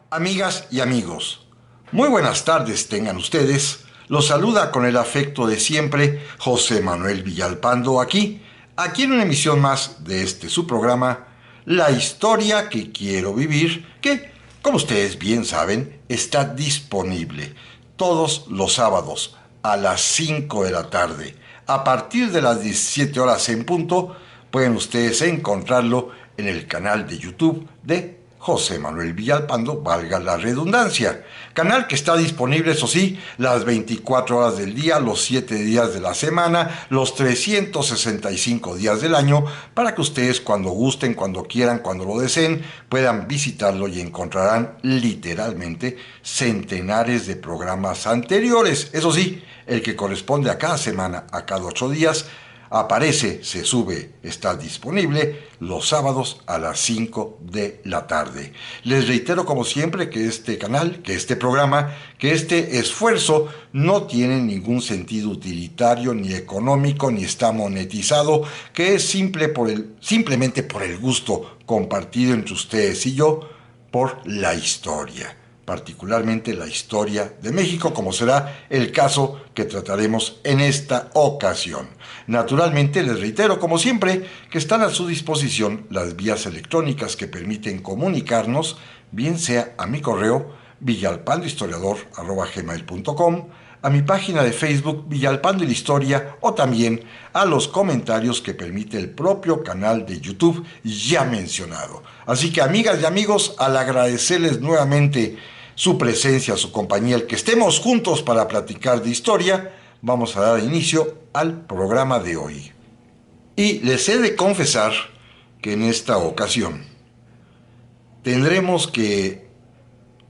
Amigas y amigos, muy buenas tardes tengan ustedes. Los saluda con el afecto de siempre José Manuel Villalpando aquí en una emisión más de su programa, La historia que quiero vivir, que, como ustedes bien saben, está disponible todos los sábados a las 5 de la tarde. A partir de las 17 horas en punto, pueden ustedes encontrarlo en el canal de YouTube de José Manuel Villalpando, valga la redundancia. Canal que está disponible, eso sí, las 24 horas del día, los 7 días de la semana, los 365 días del año, para que ustedes cuando gusten, cuando quieran, cuando lo deseen, puedan visitarlo y encontrarán literalmente centenares de programas anteriores. Eso sí, el que corresponde a cada semana, a cada 8 días, aparece, se sube, está disponible los sábados a las 5 de la tarde. Les reitero como siempre que este canal, que este programa, que este esfuerzo no tiene ningún sentido utilitario, ni económico, ni está monetizado, que es simplemente por el gusto compartido entre ustedes y yo por la historia, particularmente la historia de México, como será el caso que trataremos en esta ocasión. Naturalmente, les reitero, como siempre, que están a su disposición las vías electrónicas que permiten comunicarnos, bien sea a mi correo villalpandohistoriador@gmail.com, a mi página de Facebook Villalpando y la Historia, o también a los comentarios que permite el propio canal de YouTube ya mencionado. Así que, amigas y amigos, al agradecerles nuevamente su presencia, su compañía, el que estemos juntos para platicar de historia, vamos a dar inicio al programa de hoy. Y les he de confesar que en esta ocasión tendremos que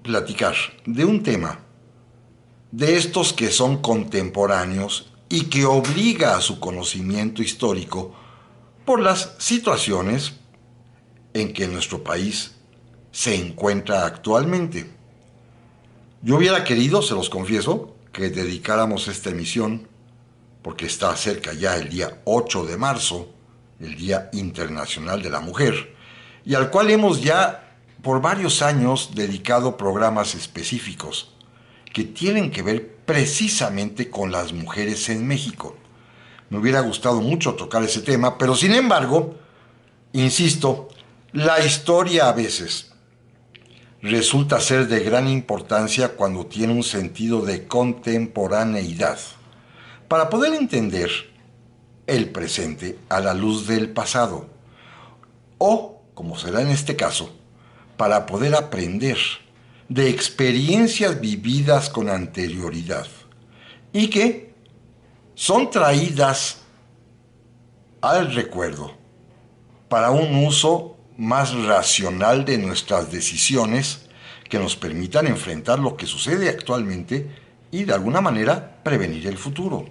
platicar de un tema de estos que son contemporáneos y que obliga a su conocimiento histórico por las situaciones en que nuestro país se encuentra actualmente. Yo hubiera querido, se los confieso, que dedicáramos esta emisión, porque está cerca ya el día 8 de marzo, el Día Internacional de la Mujer, y al cual hemos ya por varios años dedicado programas específicos que tienen que ver precisamente con las mujeres en México. Me hubiera gustado mucho tocar ese tema, pero sin embargo, insisto, la historia a veces resulta ser de gran importancia cuando tiene un sentido de contemporaneidad, para poder entender el presente a la luz del pasado, o, como será en este caso, para poder aprender de experiencias vividas con anterioridad y que son traídas al recuerdo para un uso más racional de nuestras decisiones que nos permitan enfrentar lo que sucede actualmente y de alguna manera prevenir el futuro.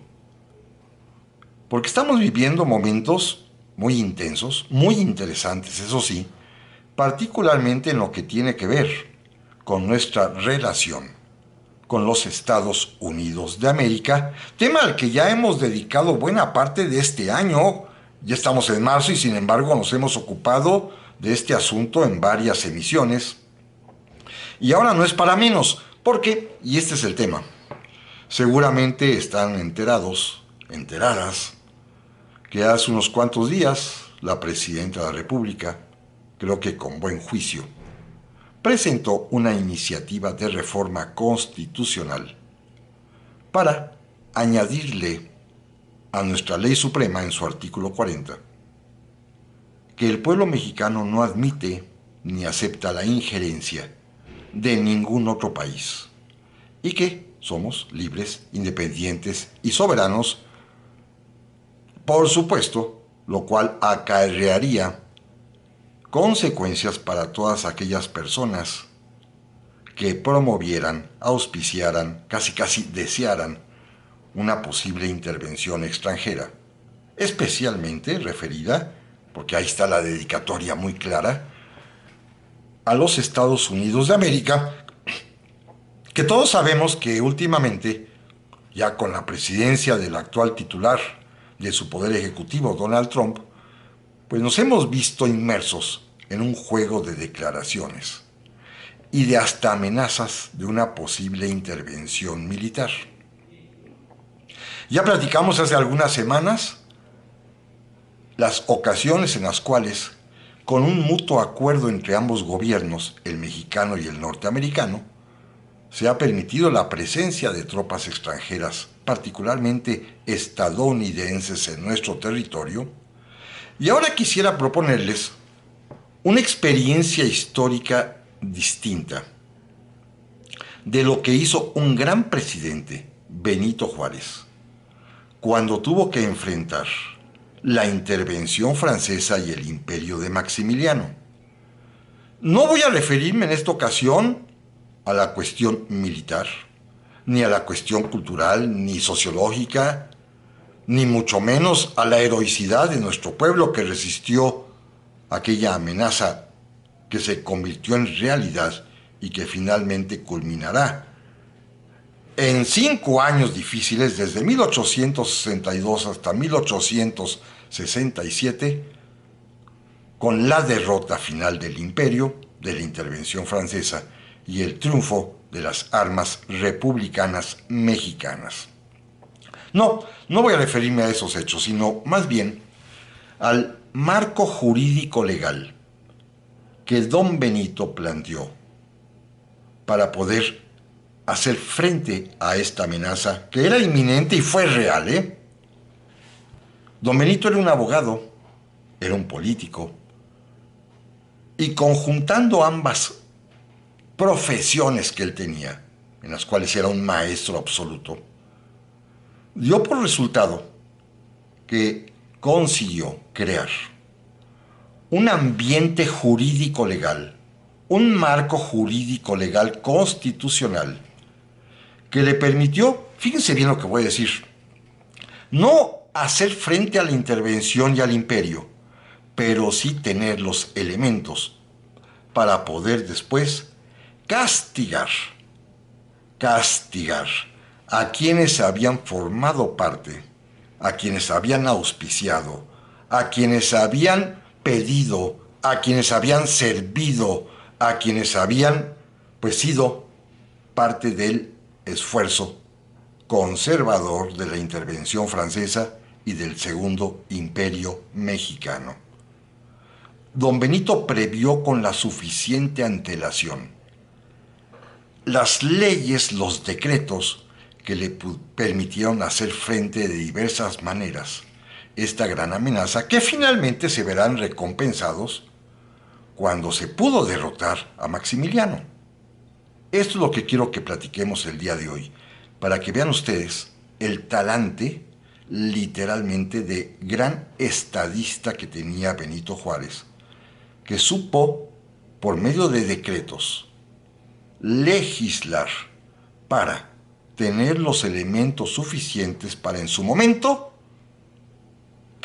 Porque estamos viviendo momentos muy intensos, muy interesantes, eso sí, particularmente en lo que tiene que ver con nuestra relación con los Estados Unidos de América, tema al que ya hemos dedicado buena parte de este año. Ya estamos en marzo y sin embargo nos hemos ocupado de este asunto en varias emisiones. Y ahora no es para menos, porque, y este es el tema, seguramente están enteradas, que hace unos cuantos días la presidenta de la República, creo que con buen juicio, presentó una iniciativa de reforma constitucional para añadirle a nuestra ley suprema en su artículo 40 que el pueblo mexicano no admite ni acepta la injerencia de ningún otro país y que somos libres, independientes y soberanos, por supuesto, lo cual acarrearía consecuencias para todas aquellas personas que promovieran, auspiciaran, casi desearan una posible intervención extranjera, especialmente referida, porque ahí está la dedicatoria muy clara, a los Estados Unidos de América, que todos sabemos que últimamente, ya con la presidencia del actual titular de su poder ejecutivo, Donald Trump, pues nos hemos visto inmersos en un juego de declaraciones y de hasta amenazas de una posible intervención militar. Ya platicamos hace algunas semanas las ocasiones en las cuales, con un mutuo acuerdo entre ambos gobiernos, el mexicano y el norteamericano, se ha permitido la presencia de tropas extranjeras, particularmente estadounidenses, en nuestro territorio. Y ahora quisiera proponerles una experiencia histórica distinta de lo que hizo un gran presidente, Benito Juárez, cuando tuvo que enfrentar la intervención francesa y el imperio de Maximiliano. No voy a referirme en esta ocasión a la cuestión militar, ni a la cuestión cultural, ni sociológica, ni mucho menos a la heroicidad de nuestro pueblo que resistió aquella amenaza que se convirtió en realidad y que finalmente culminará en 5 años difíciles, desde 1862 hasta 1867, con la derrota final del imperio, de la intervención francesa y el triunfo de las armas republicanas mexicanas. No voy a referirme a esos hechos, sino más bien al marco jurídico legal que don Benito planteó para poder hacer frente a esta amenaza que era inminente y fue real, ¿eh? Don Benito era un abogado, era un político, y conjuntando ambas profesiones que él tenía, en las cuales era un maestro absoluto, dio por resultado que consiguió crear un ambiente jurídico legal, un marco jurídico legal constitucional que le permitió, fíjense bien lo que voy a decir, no hacer frente a la intervención y al imperio, pero sí tener los elementos para poder después castigar a quienes habían formado parte, a quienes habían auspiciado, a quienes habían pedido, a quienes habían servido, a quienes habían pues sido parte del esfuerzo conservador de la intervención francesa y del Segundo Imperio Mexicano. Don Benito previó con la suficiente antelación las leyes, los decretos que le permitieron hacer frente de diversas maneras esta gran amenaza, que finalmente se verán recompensados cuando se pudo derrotar a Maximiliano. Esto es lo que quiero que platiquemos el día de hoy, para que vean ustedes el talante, literalmente, de gran estadista que tenía Benito Juárez, que supo, por medio de decretos, legislar para tener los elementos suficientes para en su momento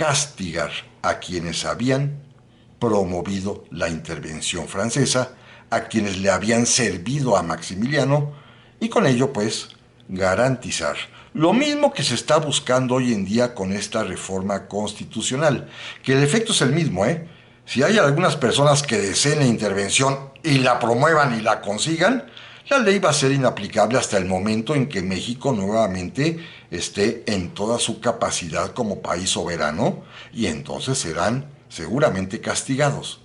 castigar a quienes habían promovido la intervención francesa, a quienes le habían servido a Maximiliano, y con ello pues garantizar lo mismo que se está buscando hoy en día con esta reforma constitucional, que el efecto es el mismo, ¿eh? Si hay algunas personas que deseen la intervención y la promuevan y la consigan, la ley va a ser inaplicable hasta el momento en que México nuevamente esté en toda su capacidad como país soberano, y entonces serán seguramente castigados.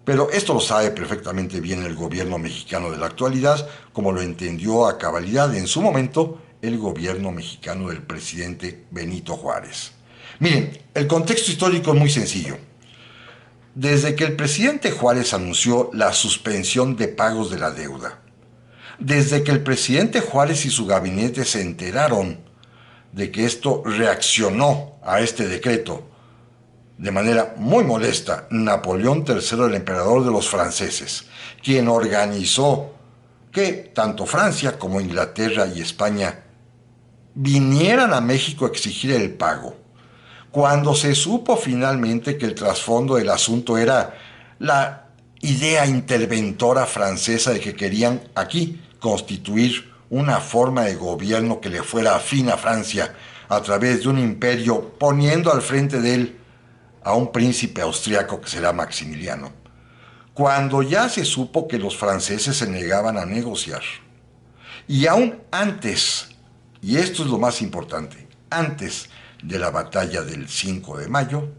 Pero esto lo sabe perfectamente bien el gobierno mexicano de la actualidad, como lo entendió a cabalidad en su momento el gobierno mexicano del presidente Benito Juárez. Miren, el contexto histórico es muy sencillo. Desde que el presidente Juárez anunció la suspensión de pagos de la deuda, desde que el presidente Juárez y su gabinete se enteraron de que esto reaccionó a este decreto de manera muy molesta, Napoleón III, el emperador de los franceses, quien organizó que tanto Francia como Inglaterra y España vinieran a México a exigir el pago. Cuando se supo finalmente que el trasfondo del asunto era la idea interventora francesa de que querían aquí constituir una forma de gobierno que le fuera afín a Francia a través de un imperio, poniendo al frente de él a un príncipe austriaco que será Maximiliano. cuando ya se supo que los franceses se negaban a negociar. Y aún antes, y esto es lo más importante, antes de la batalla del 5 de mayo,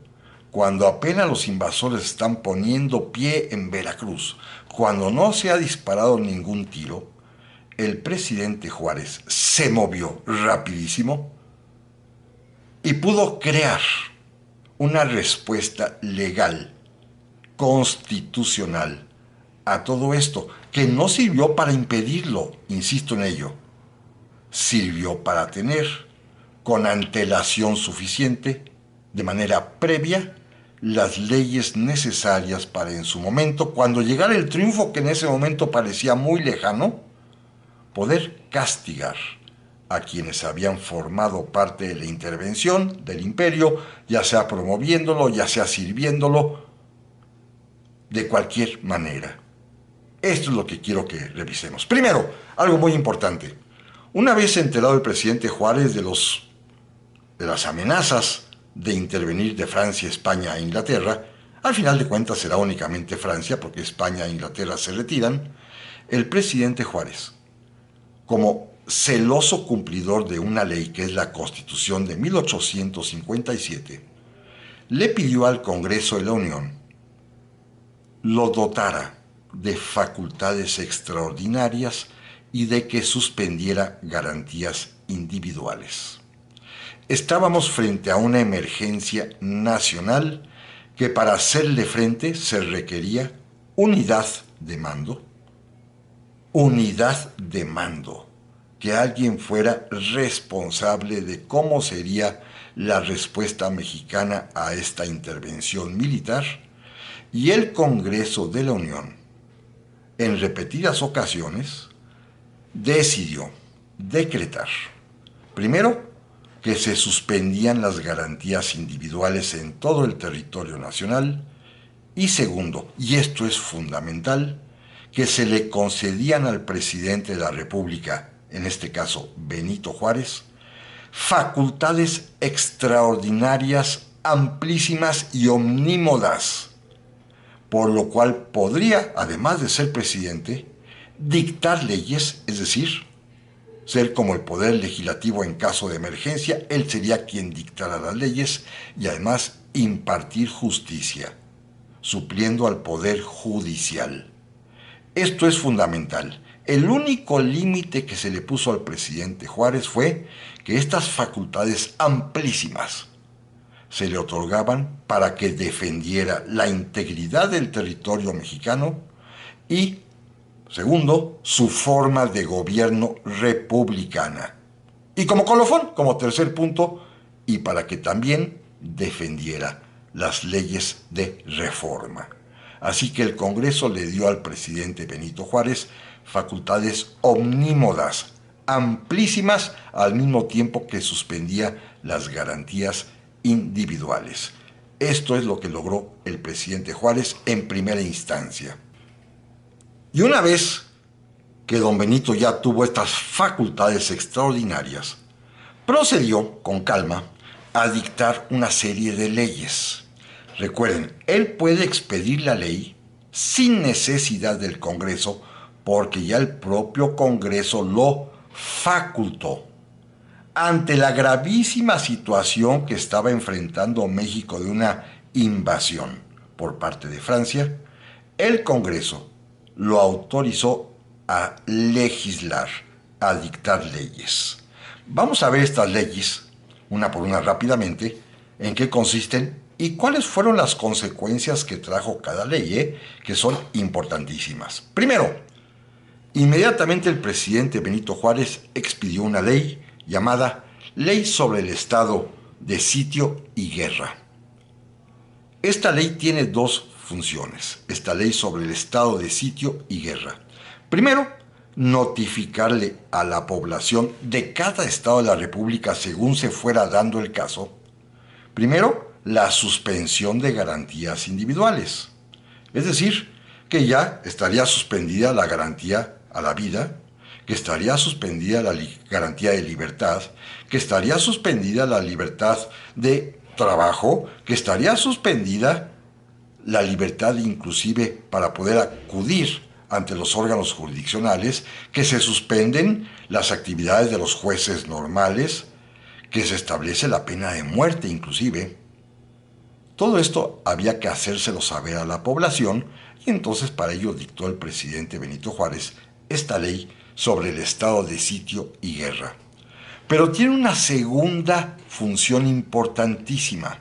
cuando apenas los invasores están poniendo pie en Veracruz, cuando no se ha disparado ningún tiro, el presidente Juárez se movió rapidísimo y pudo crear una respuesta legal, constitucional, a todo esto, que no sirvió para impedirlo, insisto en ello, sirvió para tener, con antelación suficiente, de manera previa, las leyes necesarias para en su momento, cuando llegara el triunfo que en ese momento parecía muy lejano, poder castigar a quienes habían formado parte de la intervención del imperio, ya sea promoviéndolo, ya sea sirviéndolo, de cualquier manera. Esto es lo que quiero que revisemos. Primero, algo muy importante. Una vez enterado el presidente Juárez de las amenazas de intervenir de Francia, España e Inglaterra, al final de cuentas será únicamente Francia, porque España e Inglaterra se retiran, el presidente Juárez, como celoso cumplidor de una ley que es la Constitución de 1857, le pidió al Congreso de la Unión lo dotara de facultades extraordinarias y de que suspendiera garantías individuales. Estábamos frente a una emergencia nacional que para hacerle frente se requería unidad de mando, que alguien fuera responsable de cómo sería la respuesta mexicana a esta intervención militar, y el Congreso de la Unión, en repetidas ocasiones, decidió decretar, primero, que se suspendían las garantías individuales en todo el territorio nacional, y segundo, y esto es fundamental, que se le concedían al presidente de la República, en este caso Benito Juárez, facultades extraordinarias, amplísimas y omnímodas, por lo cual podría, además de ser presidente, dictar leyes, es decir, ser como el poder legislativo en caso de emergencia. Él sería quien dictara las leyes y además impartir justicia, supliendo al poder judicial. Esto es fundamental. El único límite que se le puso al presidente Juárez fue que estas facultades amplísimas se le otorgaban para que defendiera la integridad del territorio mexicano y, segundo, su forma de gobierno republicana. Y como colofón, como tercer punto, y para que también defendiera las leyes de reforma. Así que el Congreso le dio al presidente Benito Juárez facultades omnímodas, amplísimas, al mismo tiempo que suspendía las garantías individuales. Esto es lo que logró el presidente Juárez en primera instancia. Y una vez que don Benito ya tuvo estas facultades extraordinarias, procedió con calma a dictar una serie de leyes. Recuerden, él puede expedir la ley sin necesidad del Congreso, porque ya el propio Congreso lo facultó. Ante la gravísima situación que estaba enfrentando México de una invasión por parte de Francia, el Congreso lo autorizó a legislar, a dictar leyes. Vamos a ver estas leyes, una por una rápidamente, en qué consisten y cuáles fueron las consecuencias que trajo cada ley, que son importantísimas. Primero, inmediatamente el presidente Benito Juárez expidió una ley llamada Ley sobre el Estado de Sitio y Guerra. Esta ley tiene dos funciones, esta ley sobre el estado de sitio y guerra. Primero, notificarle a la población de cada estado de la República, según se fuera dando el caso, primero, la suspensión de garantías individuales. Es decir, que ya estaría suspendida la garantía a la vida, que estaría suspendida la garantía de libertad, que estaría suspendida la libertad de trabajo, que estaría suspendida la libertad inclusive para poder acudir ante los órganos jurisdiccionales, que se suspenden las actividades de los jueces normales, que se establece la pena de muerte inclusive. Todo esto había que hacérselo saber a la población y entonces para ello dictó el presidente Benito Juárez esta ley sobre el estado de sitio y guerra. Pero tiene una segunda función importantísima.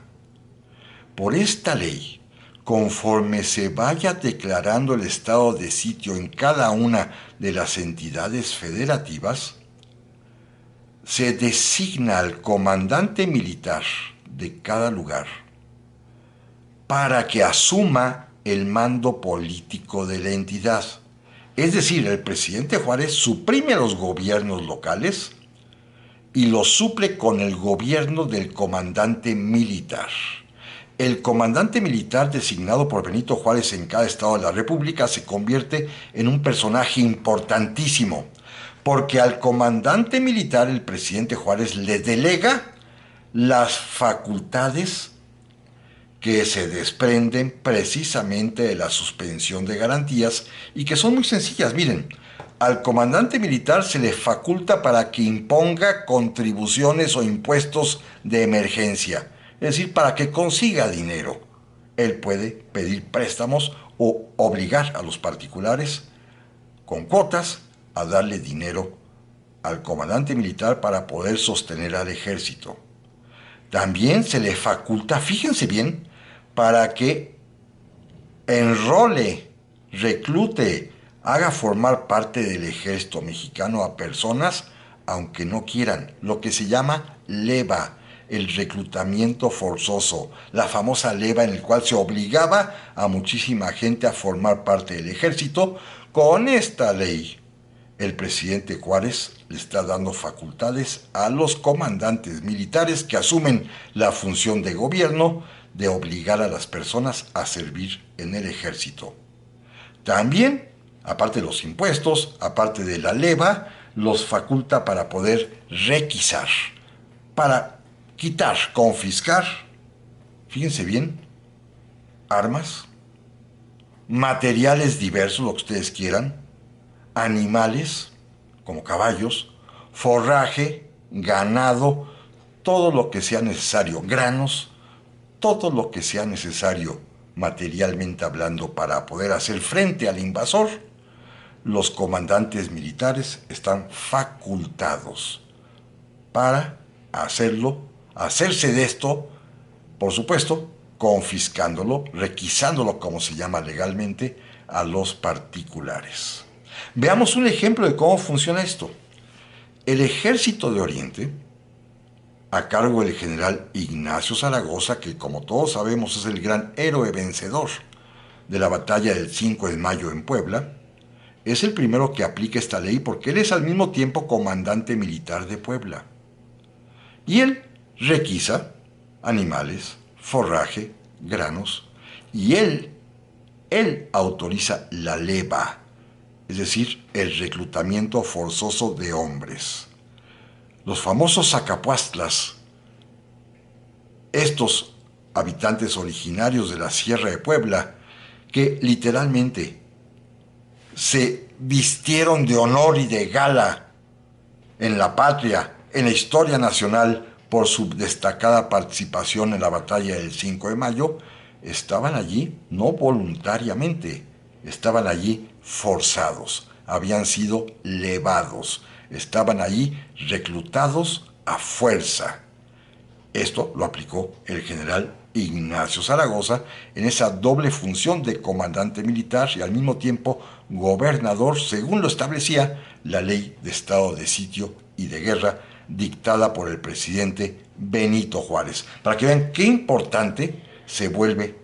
Por esta ley, conforme se vaya declarando el estado de sitio en cada una de las entidades federativas, se designa al comandante militar de cada lugar para que asuma el mando político de la entidad. Es decir, el presidente Juárez suprime los gobiernos locales y los suple con el gobierno del comandante militar. El comandante militar designado por Benito Juárez en cada estado de la República se convierte en un personaje importantísimo, porque al comandante militar el presidente Juárez le delega las facultades que se desprenden precisamente de la suspensión de garantías y que son muy sencillas. Miren, al comandante militar se le faculta para que imponga contribuciones o impuestos de emergencia, es decir, para que consiga dinero. Él puede pedir préstamos o obligar a los particulares con cuotas a darle dinero al comandante militar para poder sostener al ejército. También se le faculta, fíjense bien, para que enrole, reclute, haga formar parte del ejército mexicano a personas aunque no quieran, lo que se llama leva, el reclutamiento forzoso, la famosa leva en el cual se obligaba a muchísima gente a formar parte del ejército. Con esta ley, el presidente Juárez le está dando facultades a los comandantes militares que asumen la función de gobierno de obligar a las personas a servir en el ejército. También, aparte de los impuestos, aparte de la leva, los faculta para poder requisar, para quitar, confiscar, fíjense bien, armas, materiales diversos, lo que ustedes quieran, animales, como caballos, forraje, ganado, todo lo que sea necesario, granos, todo lo que sea necesario materialmente hablando para poder hacer frente al invasor. Los comandantes militares están facultados para hacerlo, hacerse de esto, por supuesto, confiscándolo, requisándolo como se llama legalmente, a los particulares. Veamos un ejemplo de cómo funciona esto. El Ejército de Oriente, a cargo del general Ignacio Zaragoza, que como todos sabemos es el gran héroe vencedor de la batalla del 5 de mayo en Puebla, es el primero que aplica esta ley porque él es al mismo tiempo comandante militar de Puebla. Y él requisa animales, forraje, granos, y él autoriza la leva, es decir, el reclutamiento forzoso de hombres. Los famosos Zacapuastlas, estos habitantes originarios de la Sierra de Puebla, que literalmente se vistieron de honor y de gala en la patria, en la historia nacional, por su destacada participación en la batalla del 5 de mayo, estaban allí no voluntariamente, estaban allí forzados, habían sido levados, estaban allí reclutados a fuerza. Esto lo aplicó el general Ignacio Zaragoza en esa doble función de comandante militar y al mismo tiempo gobernador, según lo establecía la ley de estado de sitio y de guerra dictada por el presidente Benito Juárez. Para que vean qué importante se vuelve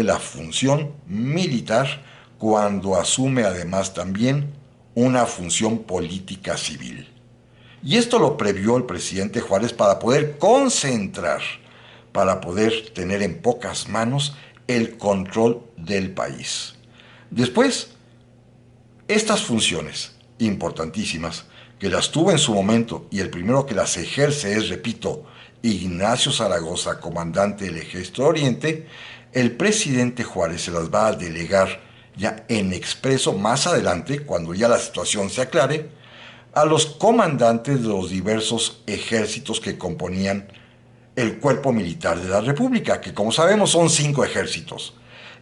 la función militar cuando asume además también una función política civil. Y esto lo previó el presidente Juárez para poder concentrar, para poder tener en pocas manos el control del país. Después, estas funciones importantísimas, que las tuvo en su momento y el primero que las ejerce es, repito, Ignacio Zaragoza, comandante del Ejército de Oriente, el presidente Juárez se las va a delegar ya en expreso más adelante, cuando ya la situación se aclare, a los comandantes de los diversos ejércitos que componían el cuerpo militar de la República, que como sabemos son 5 ejércitos.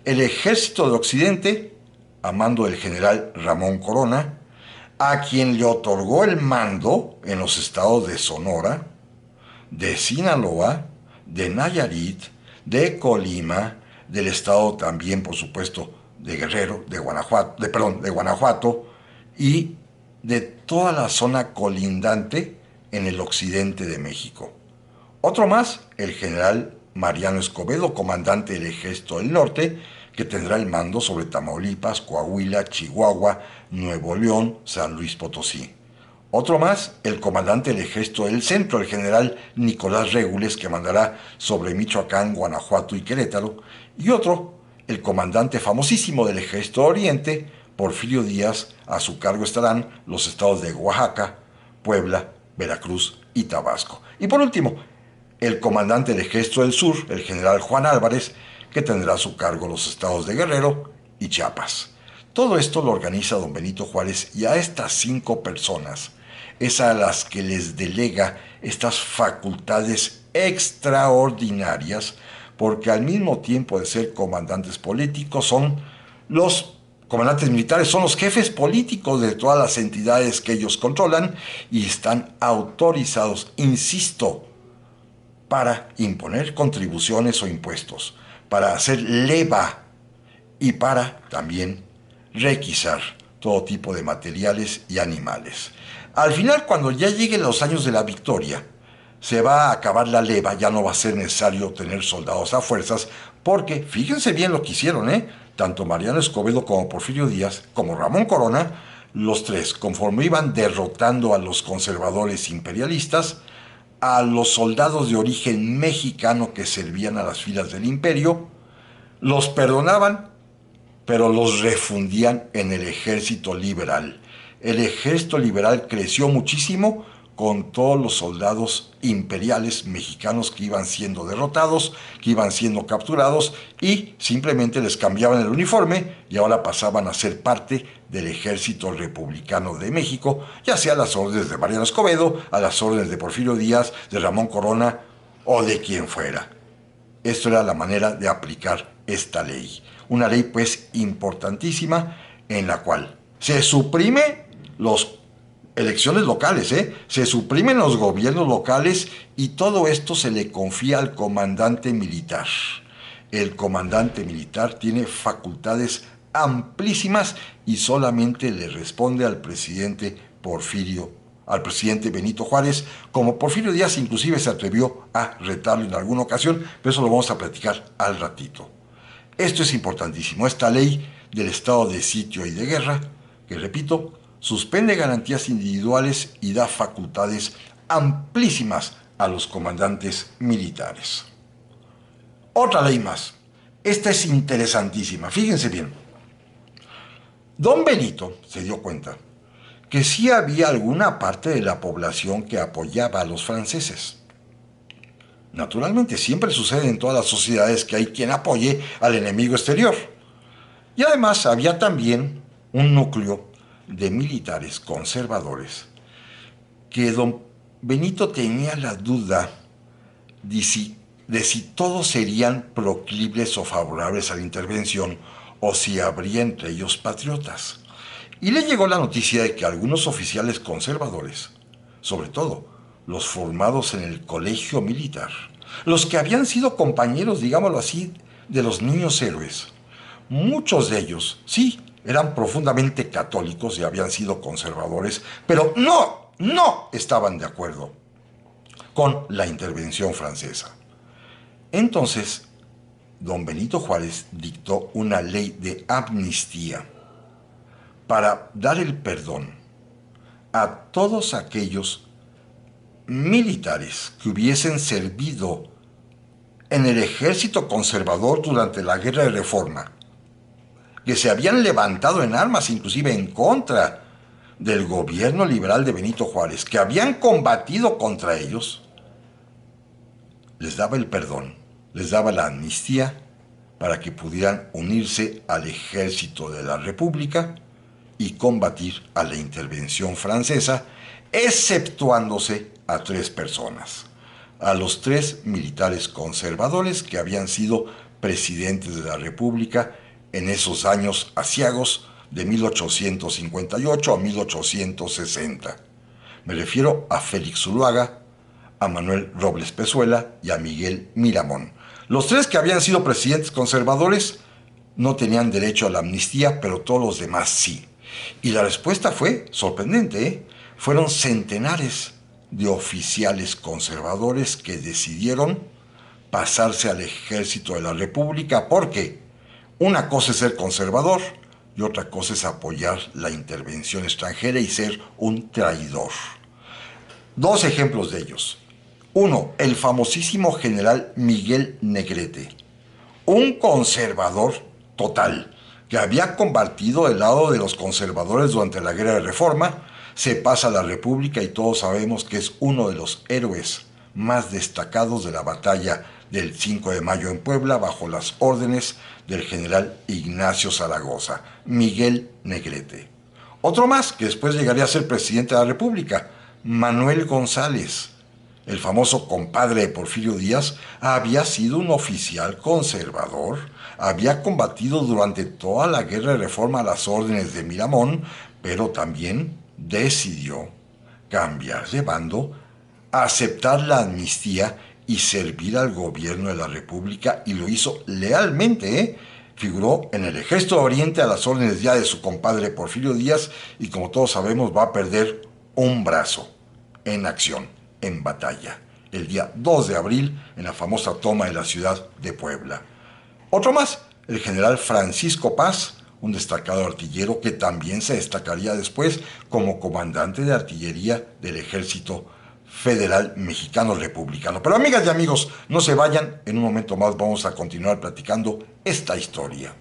El Ejército de Occidente, a mando del general Ramón Corona, a quien le otorgó el mando en los estados de Sonora, de Sinaloa, de Nayarit, de Colima, del estado también, por supuesto, de Guerrero, de Guanajuato y de toda la zona colindante en el occidente de México. Otro más, el general Mariano Escobedo, comandante del Ejército del Norte, que tendrá el mando sobre Tamaulipas, Coahuila, Chihuahua, Nuevo León, San Luis Potosí. Otro más, el comandante del Ejército del Centro, el general Nicolás Regules, que mandará sobre Michoacán, Guanajuato y Querétaro. Y otro, el comandante famosísimo del Ejército de Oriente, Porfirio Díaz. A su cargo estarán los estados de Oaxaca, Puebla, Veracruz y Tabasco. Y por último, el comandante del Ejército del Sur, el general Juan Álvarez, que tendrá a su cargo los estados de Guerrero y Chiapas. Todo esto lo organiza don Benito Juárez, y a estas 5 personas es a las que les delega estas facultades extraordinarias, porque al mismo tiempo de ser comandantes políticos son los comandantes militares, son los jefes políticos de todas las entidades que ellos controlan y están autorizados, insisto, para imponer contribuciones o impuestos, para hacer leva y para también requisar todo tipo de materiales y animales. Al final, cuando ya lleguen los años de la victoria, se va a acabar la leva, ya no va a ser necesario tener soldados a fuerzas, porque fíjense bien lo que hicieron, tanto Mariano Escobedo como Porfirio Díaz, como Ramón Corona, los tres, conforme iban derrotando a los conservadores imperialistas, a los soldados de origen mexicano que servían a las filas del imperio, los perdonaban, pero los refundían en el ejército liberal. El ejército liberal creció muchísimo con todos los soldados imperiales mexicanos que iban siendo derrotados, que iban siendo capturados, y simplemente les cambiaban el uniforme y ahora pasaban a ser parte del ejército republicano de México, ya sea a las órdenes de Mariano Escobedo, a las órdenes de Porfirio Díaz, de Ramón Corona o de quien fuera. Esto era la manera de aplicar esta ley. Una ley pues importantísima, en la cual se suprime las elecciones locales, se suprimen los gobiernos locales, y todo esto se le confía al comandante militar. El comandante militar tiene facultades amplísimas y solamente le responde al presidente Benito Juárez, como Porfirio Díaz inclusive se atrevió a retarlo en alguna ocasión, pero eso lo vamos a platicar al ratito. Esto es importantísimo, esta ley del estado de sitio y de guerra, que repito, suspende garantías individuales y da facultades amplísimas a los comandantes militares. Otra ley más, esta es interesantísima, fíjense bien. Don Benito se dio cuenta que sí había alguna parte de la población que apoyaba a los franceses. Naturalmente, siempre sucede en todas las sociedades que hay quien apoye al enemigo exterior. Y además había también un núcleo de militares conservadores que don Benito tenía la duda de si todos serían proclives o favorables a la intervención, o si habría entre ellos patriotas. Y le llegó la noticia de que algunos oficiales conservadores, sobre todo los formados en el colegio militar, los que habían sido compañeros, digámoslo así, de los niños héroes, muchos de ellos, sí, eran profundamente católicos y habían sido conservadores, pero no estaban de acuerdo con la intervención francesa. Entonces, don Benito Juárez dictó una ley de amnistía para dar el perdón a todos aquellos militares que hubiesen servido en el ejército conservador durante la Guerra de Reforma, que se habían levantado en armas inclusive en contra del gobierno liberal de Benito Juárez, que habían combatido contra ellos, les daba el perdón, les daba la amnistía para que pudieran unirse al ejército de la República y combatir a la intervención francesa, exceptuándose a 3 personas, a los 3 militares conservadores que habían sido presidentes de la República en esos años aciagos de 1858 a 1860. Me refiero a Félix Zuluaga, a Manuel Robles Pezuela y a Miguel Miramón. Los 3 que habían sido presidentes conservadores no tenían derecho a la amnistía, pero todos los demás sí. Y la respuesta fue sorprendente, ¿eh? Fueron centenares de oficiales conservadores que decidieron pasarse al ejército de la República porque una cosa es ser conservador y otra cosa es apoyar la intervención extranjera y ser un traidor. 2 ejemplos de ellos. Uno, el famosísimo general Miguel Negrete, un conservador total, que había combatido del lado de los conservadores durante la Guerra de Reforma, se pasa a la República y todos sabemos que es uno de los héroes más destacados de la batalla del 5 de mayo en Puebla bajo las órdenes del general Ignacio Zaragoza, Miguel Negrete. Otro más, que después llegaría a ser presidente de la República, Manuel González, el famoso compadre de Porfirio Díaz, había sido un oficial conservador, había combatido durante toda la Guerra de Reforma a las órdenes de Miramón, pero también decidió cambiar de bando, aceptar la amnistía y servir al gobierno de la República, y lo hizo lealmente, ¿eh? Figuró en el Ejército de Oriente a las órdenes ya de su compadre Porfirio Díaz y, como todos sabemos, va a perder un brazo en acción, en batalla, el día 2 de abril en la famosa toma de la ciudad de Puebla. Otro más, el general Francisco Paz, un destacado artillero que también se destacaría después como comandante de artillería del Ejército Federal Mexicano Republicano. Pero amigas y amigos, no se vayan, en un momento más vamos a continuar platicando esta historia.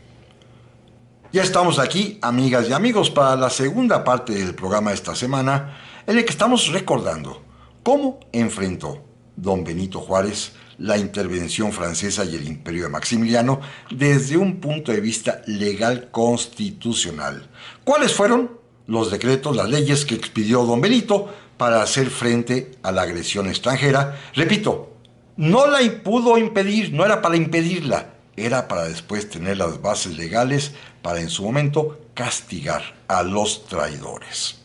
Ya estamos aquí, amigas y amigos, para la segunda parte del programa de esta semana, en el que estamos recordando cómo enfrentó don Benito Juárez la intervención francesa y el imperio de Maximiliano desde un punto de vista legal constitucional. ¿Cuáles fueron los decretos, las leyes que expidió don Benito para hacer frente a la agresión extranjera? Repito, no la pudo impedir, no era para impedirla, era para después tener las bases legales para en su momento castigar a los traidores.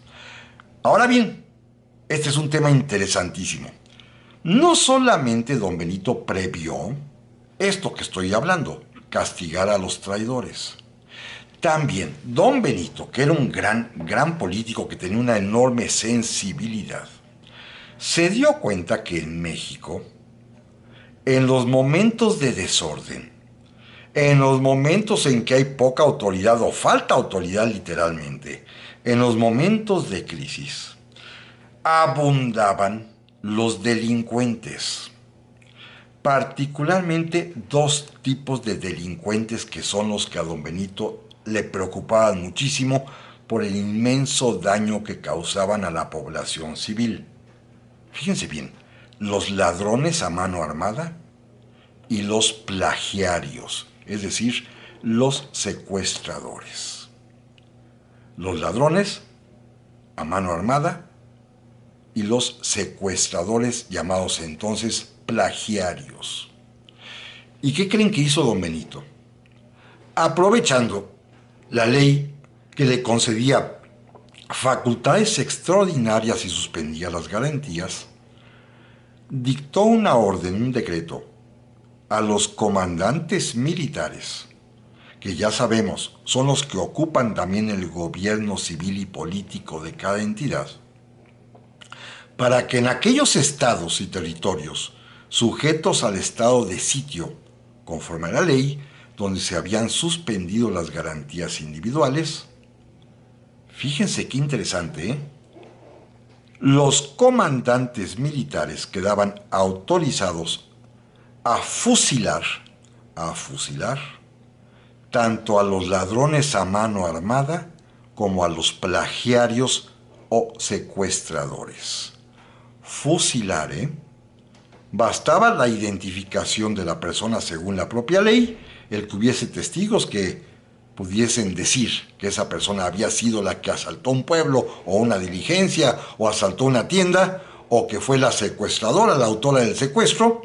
Ahora bien, este es un tema interesantísimo. No solamente don Benito previó esto que estoy hablando, castigar a los traidores. También don Benito, que era un gran político que tenía una enorme sensibilidad, se dio cuenta que en México, en los momentos de desorden, en los momentos en que hay poca autoridad o falta autoridad literalmente, en los momentos de crisis, abundaban los delincuentes. Particularmente 2 tipos de delincuentes que son los que a don Benito le preocupaban muchísimo por el inmenso daño que causaban a la población civil. Fíjense bien, los ladrones a mano armada y los plagiarios, es decir, los secuestradores. Los ladrones a mano armada y los secuestradores, llamados entonces plagiarios. ¿Y qué creen que hizo don Benito? Aprovechando la ley que le concedía facultades extraordinarias y suspendía las garantías, dictó una orden, un decreto, a los comandantes militares, que ya sabemos son los que ocupan también el gobierno civil y político de cada entidad, para que en aquellos estados y territorios sujetos al estado de sitio, conforme a la ley, donde se habían suspendido las garantías individuales, fíjense qué interesante, ¿eh? Los comandantes militares quedaban autorizados a fusilar tanto a los ladrones a mano armada como a los plagiarios o secuestradores. Fusilar, ¿eh? Bastaba la identificación de la persona según la propia ley, el que hubiese testigos que pudiesen decir que esa persona había sido la que asaltó un pueblo o una diligencia o asaltó una tienda o que fue la secuestradora, la autora del secuestro,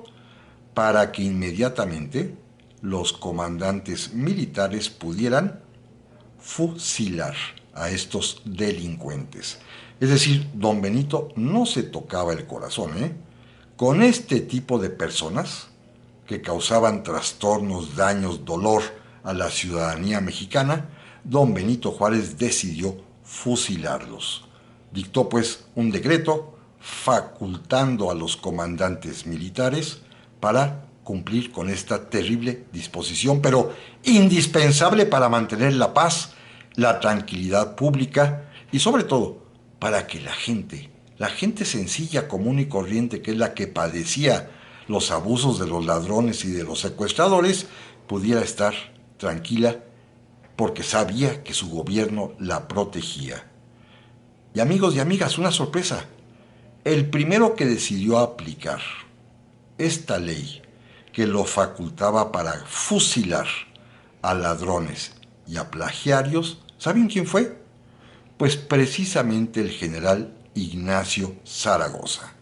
para que inmediatamente los comandantes militares pudieran fusilar a estos delincuentes. Es decir, don Benito no se tocaba el corazón, ¿eh? Con este tipo de personas que causaban trastornos, daños, dolor a la ciudadanía mexicana, don Benito Juárez decidió fusilarlos. Dictó pues un decreto facultando a los comandantes militares para cumplir con esta terrible disposición, pero indispensable para mantener la paz, la tranquilidad pública y sobre todo para que la gente sencilla, común y corriente, que es la que padecía los abusos de los ladrones y de los secuestradores, pudiera estar tranquila porque sabía que su gobierno la protegía. Y amigos y amigas, una sorpresa. El primero que decidió aplicar esta ley que lo facultaba para fusilar a ladrones y a plagiarios, ¿saben quién fue? Pues precisamente el general Ignacio Zaragoza,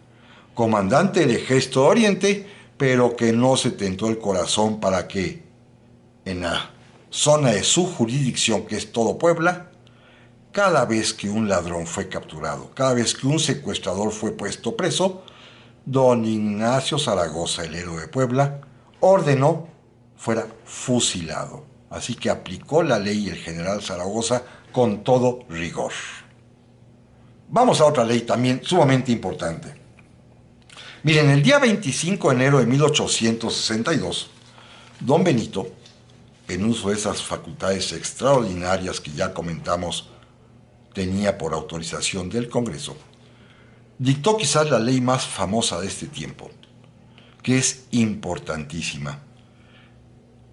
comandante del Ejército Oriente, pero que no se tentó el corazón para que en la zona de su jurisdicción, que es todo Puebla, cada vez que un ladrón fue capturado, cada vez que un secuestrador fue puesto preso, don Ignacio Zaragoza, el héroe de Puebla, ordenó fuera fusilado. Así que aplicó la ley el general Zaragoza con todo rigor. Vamos a otra ley también sumamente importante. Miren, el día 25 de enero de 1862, don Benito, en uso de esas facultades extraordinarias que ya comentamos tenía por autorización del Congreso, dictó quizás la ley más famosa de este tiempo, que es importantísima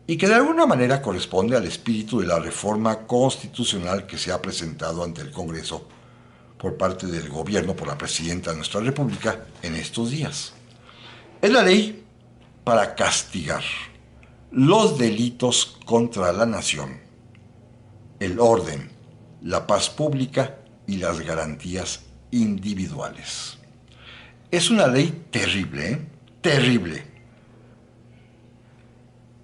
y que de alguna manera corresponde al espíritu de la reforma constitucional que se ha presentado ante el Congreso por parte del gobierno, por la presidenta de nuestra República, en estos días. Es la ley para castigar los delitos contra la nación, el orden, la paz pública y las garantías individuales. Es una ley terrible, ¿eh? Terrible.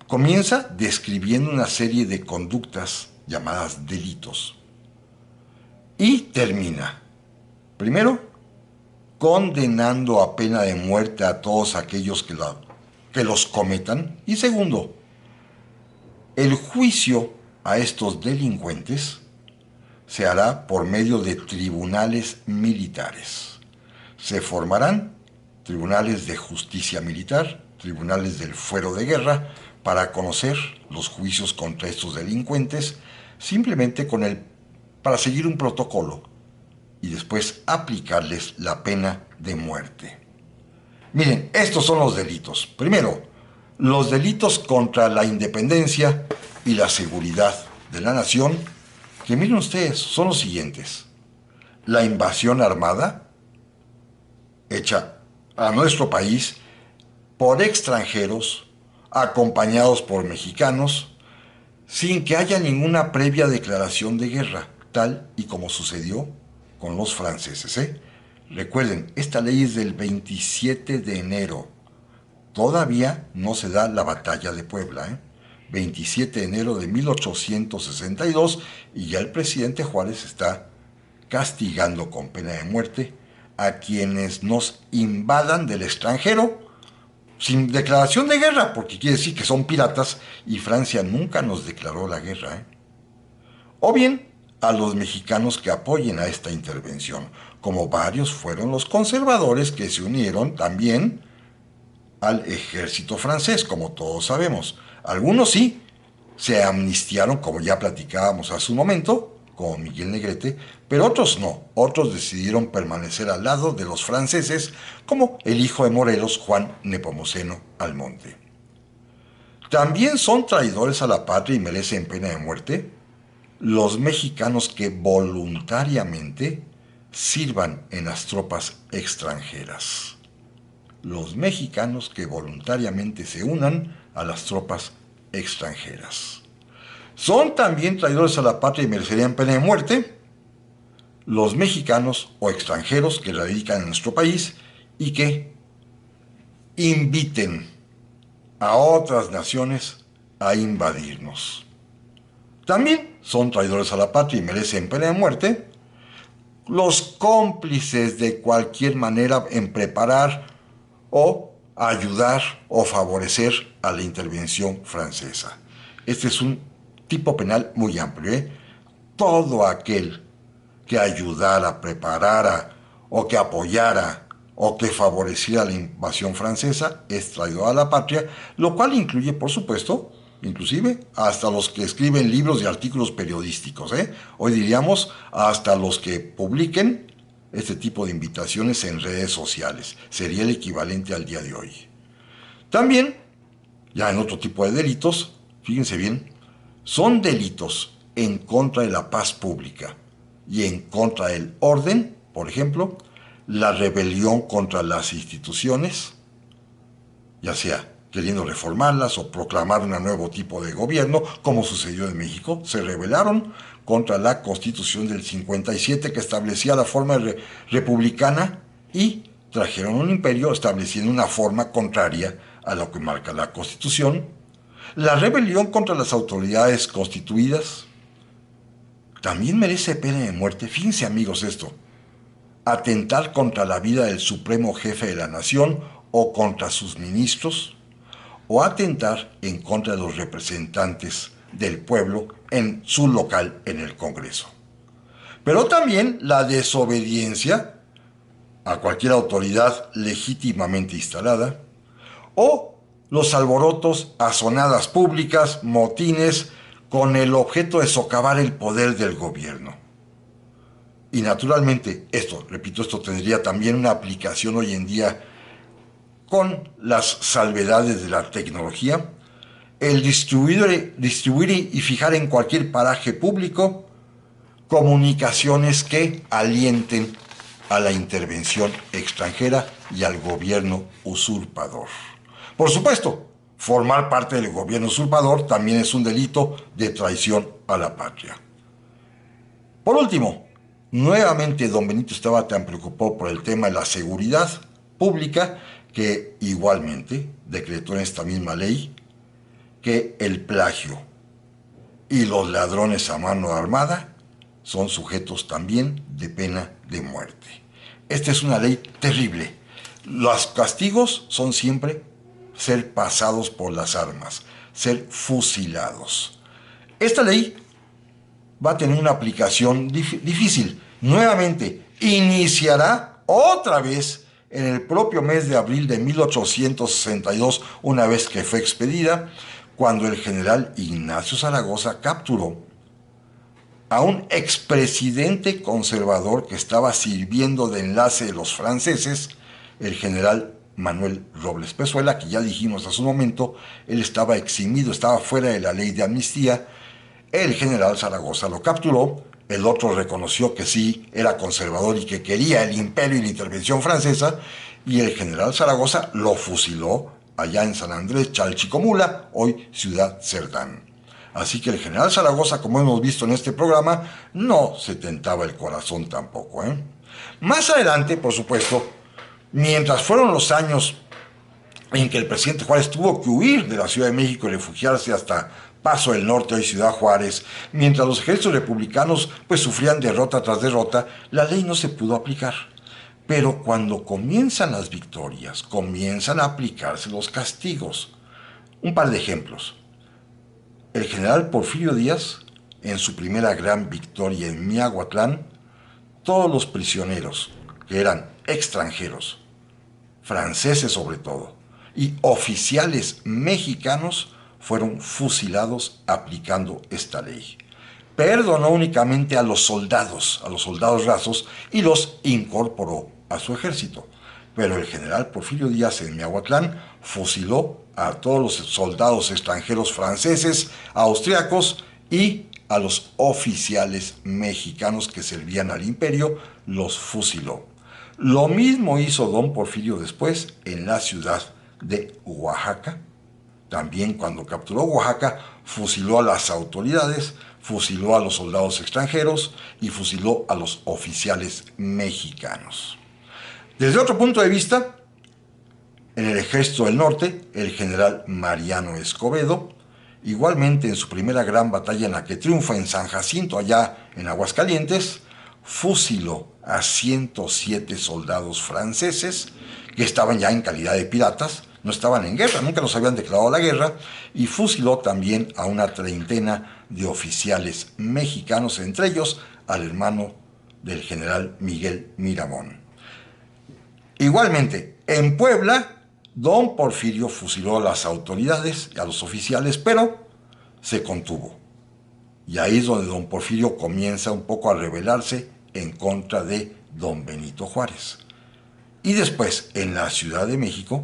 Comienza describiendo una serie de conductas llamadas delitos y termina, primero, condenando a pena de muerte a todos aquellos que los cometan y segundo, el juicio a estos delincuentes se hará por medio de tribunales militares. Se formarán tribunales de justicia militar, tribunales del fuero de guerra, para conocer los juicios contra estos delincuentes, simplemente para seguir un protocolo y después aplicarles la pena de muerte. Miren, estos son los delitos. Primero, los delitos contra la independencia y la seguridad de la nación, que miren ustedes, son los siguientes. La invasión armada, hecha a nuestro país por extranjeros, acompañados por mexicanos, sin que haya ninguna previa declaración de guerra, tal y como sucedió con los franceses, ¿eh? Recuerden, esta ley es del 27 de enero. Todavía no se da la batalla de Puebla, ¿eh? 27 de enero de 1862 y ya el presidente Juárez está castigando con pena de muerte a quienes nos invadan del extranjero sin declaración de guerra, porque quiere decir que son piratas y Francia nunca nos declaró la guerra, ¿eh? O bien a los mexicanos que apoyen a esta intervención, como varios fueron los conservadores que se unieron también al ejército francés, como todos sabemos. Algunos sí se amnistiaron, como ya platicábamos hace un momento, como Miguel Negrete, pero otros no. Otros decidieron permanecer al lado de los franceses, como el hijo de Morelos, Juan Nepomuceno Almonte. También son traidores a la patria y merecen pena de muerte los mexicanos que voluntariamente sirvan en las tropas extranjeras. los mexicanos que voluntariamente se unan a las tropas extranjeras. Son también traidores a la patria y merecerían pena de muerte los mexicanos o extranjeros que radican en nuestro país y que inviten a otras naciones a invadirnos. También son traidores a la patria y merecen pena de muerte los cómplices de cualquier manera en preparar o ayudar o favorecer a la intervención francesa. Este es un tipo penal muy amplio, ¿eh? Todo aquel que ayudara, preparara o que apoyara o que favoreciera la invasión francesa es traidor a la patria, lo cual incluye, por supuesto, inclusive hasta los que escriben libros y artículos periodísticos, ¿eh? Hoy diríamos hasta los que publiquen este tipo de invitaciones en redes sociales. Sería el equivalente al día de hoy. También, ya en otro tipo de delitos, fíjense bien, son delitos en contra de la paz pública y en contra del orden, por ejemplo, la rebelión contra las instituciones, ya sea queriendo reformarlas o proclamar un nuevo tipo de gobierno, como sucedió en México. Se rebelaron contra la Constitución del 57 que establecía la forma republicana y trajeron un imperio estableciendo una forma contraria a lo que marca la Constitución. La rebelión contra las autoridades constituidas también merece pena de muerte. Fíjense, amigos, esto: atentar contra la vida del supremo jefe de la nación o contra sus ministros, o atentar en contra de los representantes del pueblo en su local en el Congreso. Pero también la desobediencia a cualquier autoridad legítimamente instalada, o los alborotos, azonadas públicas, motines, con el objeto de socavar el poder del gobierno. Y naturalmente, esto tendría también una aplicación hoy en día con las salvedades de la tecnología, el distribuir y fijar en cualquier paraje público comunicaciones que alienten a la intervención extranjera y al gobierno usurpador. Por supuesto, formar parte del gobierno usurpador también es un delito de traición a la patria. Por último, nuevamente don Benito estaba tan preocupado por el tema de la seguridad pública que igualmente decretó en esta misma ley que el plagio y los ladrones a mano armada son sujetos también de pena de muerte. Esta es una ley terrible. Los castigos son siempre ser pasados por las armas, ser fusilados. Esta ley va a tener una aplicación difícil. Nuevamente, iniciará otra vez en el propio mes de abril de 1862, una vez que fue expedida, cuando el general Ignacio Zaragoza capturó a un expresidente conservador que estaba sirviendo de enlace de los franceses, el general Manuel Robles Pezuela, que ya dijimos hace un momento, él estaba eximido, estaba fuera de la ley de amnistía. El general Zaragoza lo capturó, el otro reconoció que sí era conservador y que quería el imperio y la intervención francesa, y el general Zaragoza lo fusiló allá en San Andrés Chalchicomula, hoy Ciudad Cerdán. Así que el general Zaragoza, como hemos visto en este programa, no se tentaba el corazón tampoco, ¿eh? Más adelante, por supuesto, mientras fueron los años en que el presidente Juárez tuvo que huir de la Ciudad de México y refugiarse hasta Paso del Norte, hoy Ciudad Juárez, mientras los ejércitos republicanos pues sufrían derrota tras derrota, la ley no se pudo aplicar. Pero cuando comienzan las victorias, comienzan a aplicarse los castigos. Un par de ejemplos. El general Porfirio Díaz, en su primera gran victoria en Miahuatlán, todos los prisioneros que eran extranjeros, franceses sobre todo, y oficiales mexicanos fueron fusilados aplicando esta ley. Perdonó únicamente a los soldados rasos, y los incorporó a su ejército. Pero el general Porfirio Díaz en Miahuatlán fusiló a todos los soldados extranjeros franceses, austriacos y a los oficiales mexicanos que servían al imperio, los fusiló. Lo mismo hizo don Porfirio después en la ciudad de Oaxaca. También cuando capturó Oaxaca, fusiló a las autoridades, fusiló a los soldados extranjeros y fusiló a los oficiales mexicanos. Desde otro punto de vista, en el Ejército del Norte, el general Mariano Escobedo, igualmente en su primera gran batalla en la que triunfa en San Jacinto, allá en Aguascalientes, fusiló a 107 soldados franceses que estaban ya en calidad de piratas, no estaban en guerra, nunca los habían declarado la guerra, y fusiló también a una treintena de oficiales mexicanos, entre ellos al hermano del general Miguel Miramón. Igualmente, en Puebla, don Porfirio fusiló a las autoridades y a los oficiales, pero se contuvo. Y ahí es donde don Porfirio comienza un poco a rebelarse en contra de don Benito Juárez. Y después, en la Ciudad de México,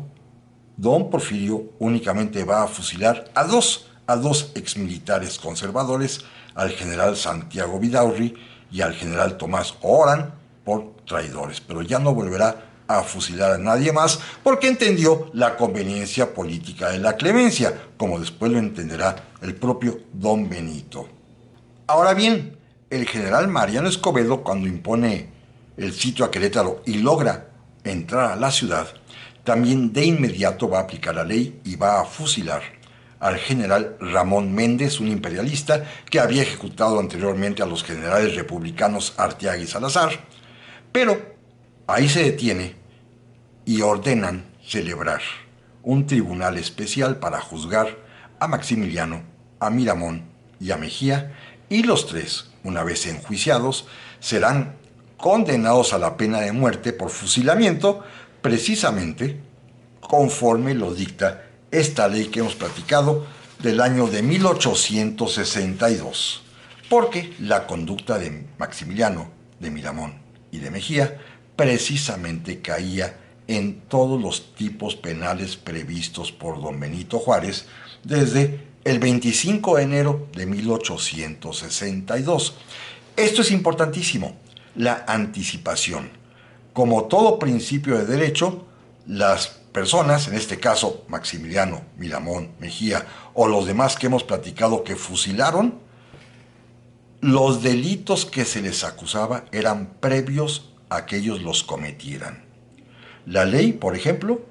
don Porfirio únicamente va a fusilar a dos exmilitares conservadores, al general Santiago Vidaurri y al general Tomás Oran, por traidores, pero ya no volverá a fusilar a nadie más porque entendió la conveniencia política de la clemencia, como después lo entenderá el propio don Benito. Ahora bien, el general Mariano Escobedo, cuando impone el sitio a Querétaro y logra entrar a la ciudad, también de inmediato va a aplicar la ley y va a fusilar al general Ramón Méndez, un imperialista que había ejecutado anteriormente a los generales republicanos Arteaga y Salazar, pero ahí se detiene y ordenan celebrar un tribunal especial para juzgar a Maximiliano, a Miramón y a Mejía, y los tres, una vez enjuiciados, serán condenados a la pena de muerte por fusilamiento, precisamente conforme lo dicta esta ley que hemos platicado del año de 1862, porque la conducta de Maximiliano, de Miramón y de Mejía precisamente caía en todos los tipos penales previstos por don Benito Juárez desde el 25 de enero de 1862. Esto es importantísimo, la anticipación. Como todo principio de derecho, las personas, en este caso Maximiliano, Miramón, Mejía o los demás que hemos platicado que fusilaron, los delitos que se les acusaba eran previos a que ellos los cometieran. La ley, por ejemplo,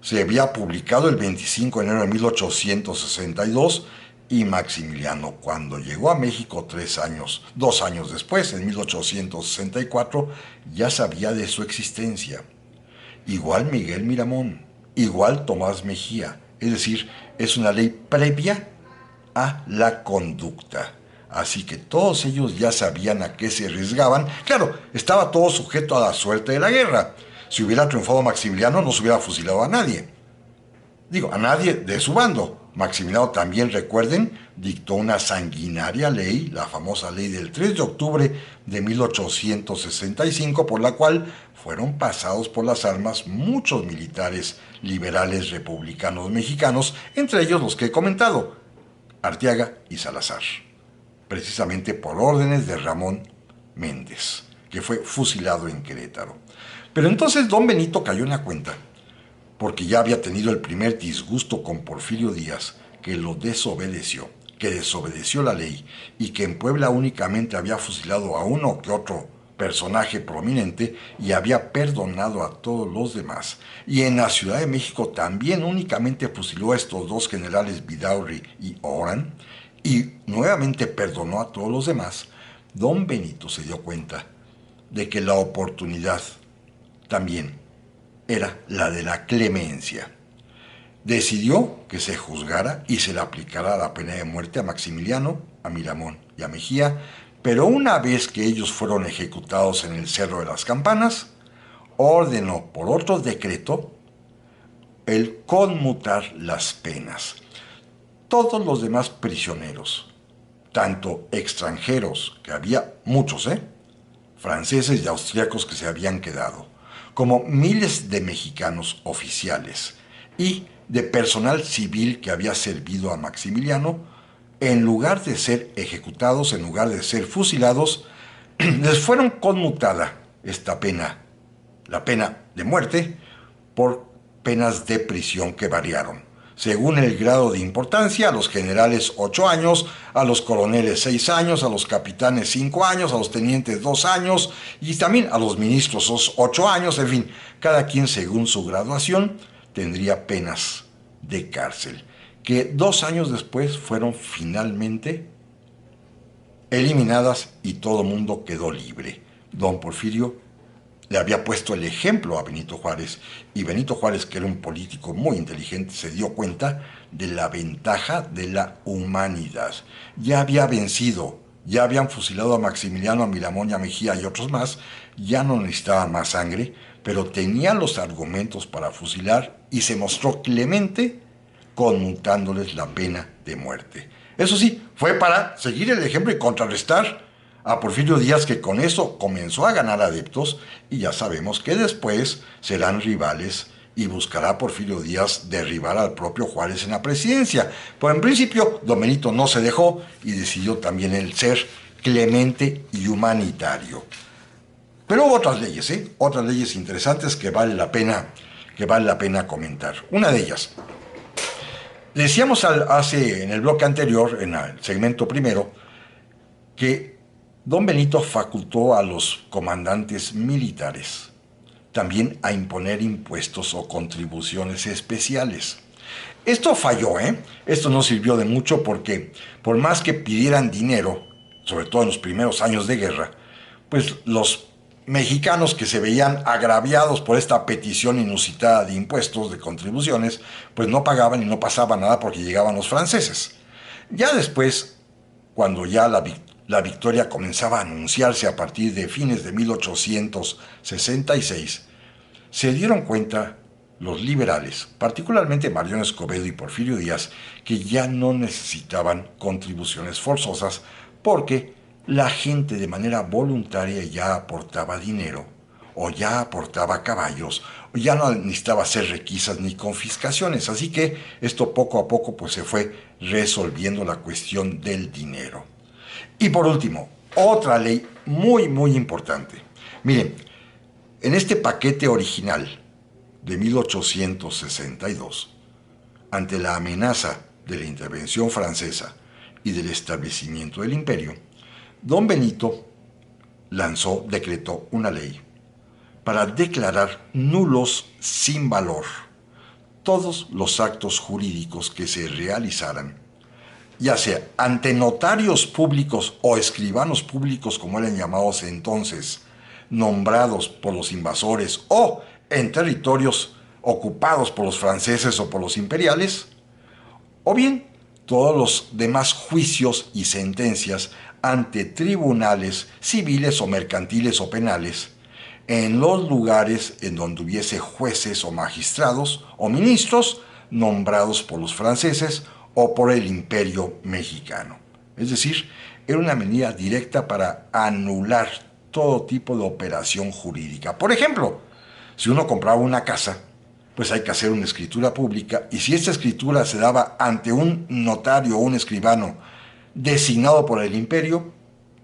se había publicado el 25 de enero de 1862 y Maximiliano, cuando llegó a México 2 años después, en 1864, ya sabía de su existencia. Igual Miguel Miramón, igual Tomás Mejía, es decir, es una ley previa a la conducta. Así que todos ellos ya sabían a qué se arriesgaban. Claro, estaba todo sujeto a la suerte de la guerra. Si hubiera triunfado Maximiliano, no se hubiera fusilado a nadie. Digo, a nadie de su bando. Maximiliano también, recuerden, dictó una sanguinaria ley, la famosa ley del 3 de octubre de 1865, por la cual fueron pasados por las armas muchos militares liberales republicanos mexicanos, entre ellos los que he comentado, Arteaga y Salazar, precisamente por órdenes de Ramón Méndez, que fue fusilado en Querétaro. Pero entonces don Benito cayó en la cuenta, porque ya había tenido el primer disgusto con Porfirio Díaz, que lo desobedeció, que desobedeció la ley, y que en Puebla únicamente había fusilado a uno que otro personaje prominente y había perdonado a todos los demás. Y en la Ciudad de México también únicamente fusiló a estos dos generales Vidaurri y Oran, y nuevamente perdonó a todos los demás. Don Benito se dio cuenta de que la oportunidad también era la de la clemencia. Decidió que se juzgara y se le aplicara la pena de muerte a Maximiliano, a Miramón y a Mejía, pero una vez que ellos fueron ejecutados en el Cerro de las Campanas, ordenó por otro decreto el conmutar las penas. Todos los demás prisioneros, tanto extranjeros, que había muchos, franceses y austríacos que se habían quedado, como miles de mexicanos oficiales y de personal civil que había servido a Maximiliano, en lugar de ser ejecutados, en lugar de ser fusilados, les fueron conmutada esta pena la pena de muerte por penas de prisión que variaron, según el grado de importancia: a los generales 8 años, a los coroneles 6 años, a los capitanes 5 años, a los tenientes 2 años y también a los ministros 8 años, en fin, cada quien según su graduación tendría penas de cárcel, que 2 años después fueron finalmente eliminadas y todo mundo quedó libre. Don Porfirio le había puesto el ejemplo a Benito Juárez, y Benito Juárez, que era un político muy inteligente, se dio cuenta de la ventaja de la humanidad. Ya había vencido, ya habían fusilado a Maximiliano, a Miramón y a Mejía y otros más, ya no necesitaba más sangre, pero tenía los argumentos para fusilar y se mostró clemente conmutándoles la pena de muerte. Eso sí, fue para seguir el ejemplo y contrarrestar a Porfirio Díaz, que con eso comenzó a ganar adeptos, y ya sabemos que después serán rivales y buscará Porfirio Díaz derribar al propio Juárez en la presidencia. Pero en principio, don Benito no se dejó y decidió también él ser clemente y humanitario. Pero hubo otras leyes, otras leyes interesantes que vale la pena comentar. Una de ellas, decíamos en el bloque anterior, en el segmento primero, que don Benito facultó a los comandantes militares también a imponer impuestos o contribuciones especiales. Esto falló, Esto no sirvió de mucho, porque por más que pidieran dinero, sobre todo en los primeros años de guerra, pues los mexicanos, que se veían agraviados por esta petición inusitada de impuestos, de contribuciones, pues no pagaban y no pasaba nada porque llegaban los franceses. Ya después, cuando ya la victoria comenzaba a anunciarse a partir de fines de 1866, se dieron cuenta los liberales, particularmente Mariano Escobedo y Porfirio Díaz, que ya no necesitaban contribuciones forzosas, porque la gente de manera voluntaria ya aportaba dinero, o ya aportaba caballos, o ya no necesitaba hacer requisas ni confiscaciones. Así que esto poco a poco pues se fue resolviendo la cuestión del dinero. Y por último, otra ley muy, muy importante. Miren, en este paquete original de 1862, ante la amenaza de la intervención francesa y del establecimiento del imperio, don Benito decretó una ley para declarar nulos sin valor todos los actos jurídicos que se realizaran, ya sea ante notarios públicos o escribanos públicos, como eran llamados entonces, nombrados por los invasores, o en territorios ocupados por los franceses o por los imperiales, o bien todos los demás juicios y sentencias ante tribunales civiles o mercantiles o penales, en los lugares en donde hubiese jueces o magistrados o ministros nombrados por los franceses o por el imperio mexicano. Es decir, era una medida directa para anular todo tipo de operación jurídica. Por ejemplo, si uno compraba una casa, pues hay que hacer una escritura pública, y si esta escritura se daba ante un notario o un escribano designado por el imperio,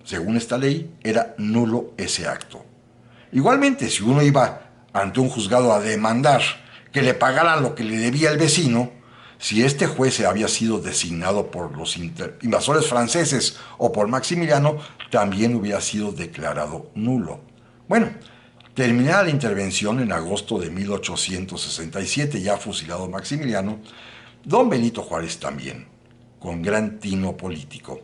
según esta ley, era nulo ese acto. Igualmente, si uno iba ante un juzgado a demandar que le pagaran lo que le debía el vecino, si este juez había sido designado por los invasores franceses o por Maximiliano, también hubiera sido declarado nulo. Bueno, terminada la intervención en agosto de 1867, ya fusilado Maximiliano, don Benito Juárez también, con gran tino político,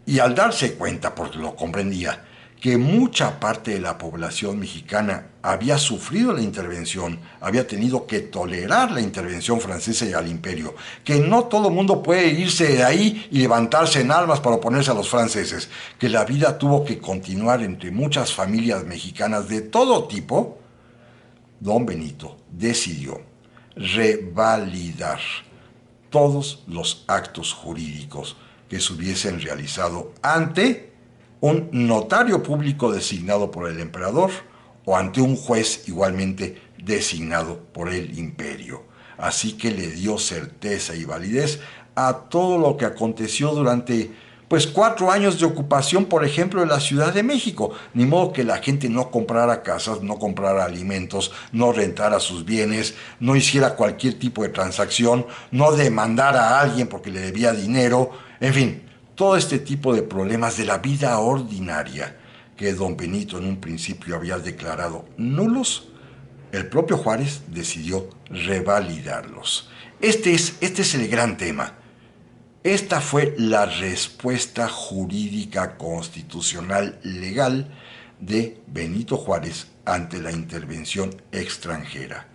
y al darse cuenta, porque lo comprendía, que mucha parte de la población mexicana había sufrido la intervención, había tenido que tolerar la intervención francesa y al imperio, que no todo el mundo puede irse de ahí y levantarse en armas para oponerse a los franceses, que la vida tuvo que continuar entre muchas familias mexicanas de todo tipo, don Benito decidió revalidar todos los actos jurídicos que se hubiesen realizado ante un notario público designado por el emperador o ante un juez igualmente designado por el imperio. Así que le dio certeza y validez a todo lo que aconteció durante pues 4 años de ocupación, por ejemplo, de la Ciudad de México. Ni modo que la gente no comprara casas, no comprara alimentos, no rentara sus bienes, no hiciera cualquier tipo de transacción, no demandara a alguien porque le debía dinero, en fin, todo este tipo de problemas de la vida ordinaria que don Benito en un principio había declarado nulos, el propio Juárez decidió revalidarlos. Este es el gran tema. Esta fue la respuesta jurídica constitucional legal de Benito Juárez ante la intervención extranjera.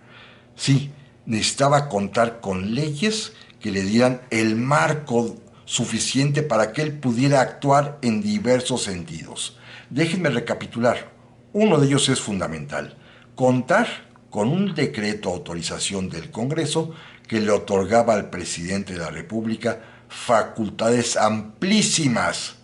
Sí, necesitaba contar con leyes que le dieran el marco suficiente para que él pudiera actuar en diversos sentidos. Déjenme recapitular. Uno de ellos es fundamental. Contar con un decreto de autorización del Congreso que le otorgaba al presidente de la República facultades amplísimas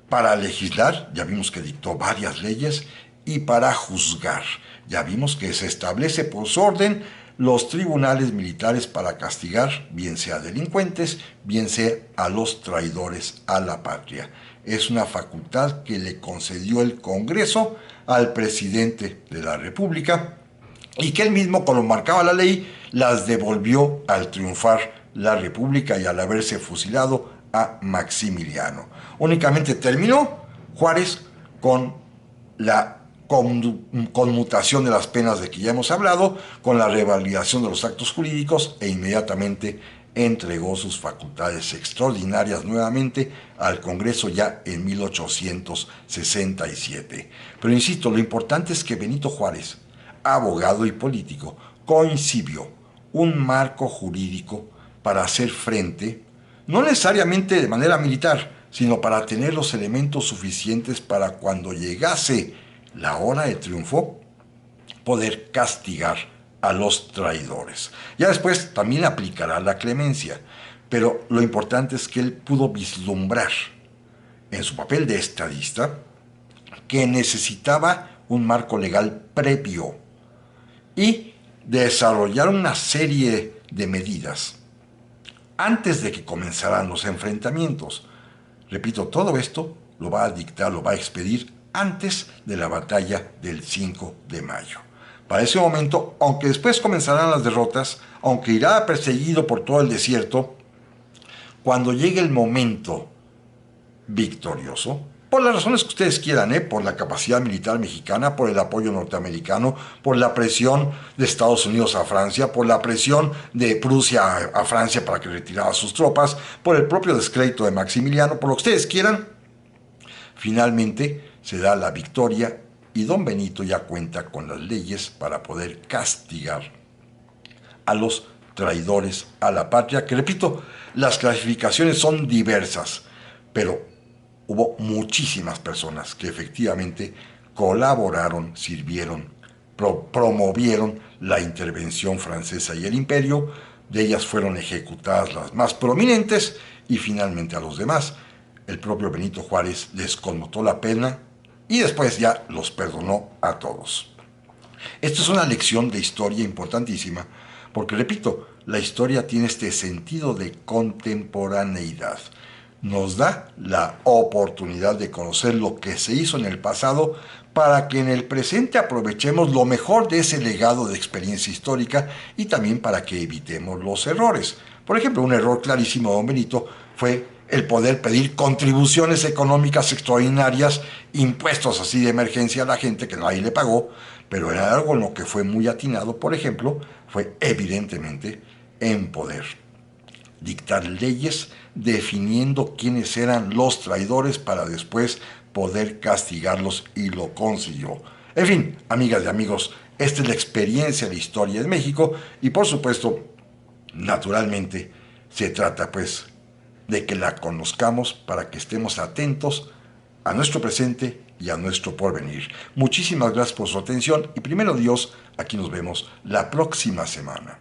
para legislar, ya vimos que dictó varias leyes, y para juzgar, ya vimos que se establece por su orden los tribunales militares para castigar, bien sea delincuentes, bien sea a los traidores a la patria. Es una facultad que le concedió el Congreso al presidente de la República y que él mismo, como marcaba la ley, las devolvió al triunfar la República y al haberse fusilado a Maximiliano. Únicamente terminó Juárez con la conmutación de las penas de que ya hemos hablado, con la revalidación de los actos jurídicos e inmediatamente entregó sus facultades extraordinarias nuevamente al Congreso ya en 1867. Pero insisto, lo importante es que Benito Juárez, abogado y político, concibió un marco jurídico para hacer frente, no necesariamente de manera militar, sino para tener los elementos suficientes para cuando llegase la hora de triunfo, poder castigar a los traidores. Ya después también aplicará la clemencia, pero lo importante es que él pudo vislumbrar en su papel de estadista que necesitaba un marco legal previo y desarrollar una serie de medidas antes de que comenzaran los enfrentamientos. Repito, todo esto lo va a dictar, lo va a expedir antes de la batalla del 5 de mayo. Para ese momento, aunque después comenzarán las derrotas, aunque irá perseguido por todo el desierto, cuando llegue el momento victorioso, por las razones que ustedes quieran, por la capacidad militar mexicana, por el apoyo norteamericano, por la presión de Estados Unidos a Francia, por la presión de Prusia a Francia para que retirara sus tropas, por el propio descrédito de Maximiliano, por lo que ustedes quieran, finalmente se da la victoria y don Benito ya cuenta con las leyes para poder castigar a los traidores a la patria, que repito, las clasificaciones son diversas, pero hubo muchísimas personas que efectivamente colaboraron, sirvieron, promovieron la intervención francesa y el imperio. De ellas fueron ejecutadas las más prominentes y finalmente a los demás el propio Benito Juárez les conmutó la pena y después ya los perdonó a todos. Esto es una lección de historia importantísima porque, repito, la historia tiene este sentido de contemporaneidad. Nos da la oportunidad de conocer lo que se hizo en el pasado para que en el presente aprovechemos lo mejor de ese legado de experiencia histórica y también para que evitemos los errores. Por ejemplo, un error clarísimo de don Benito fue el poder pedir contribuciones económicas extraordinarias, impuestos así de emergencia a la gente que nadie le pagó, pero era algo en lo que fue muy atinado, por ejemplo, fue evidentemente en poder dictar leyes definiendo quiénes eran los traidores para después poder castigarlos y lo consiguió. En fin, amigas y amigos, esta es la experiencia de historia de México y por supuesto, naturalmente, se trata pues de que la conozcamos para que estemos atentos a nuestro presente y a nuestro porvenir. Muchísimas gracias por su atención y primero Dios, aquí nos vemos la próxima semana.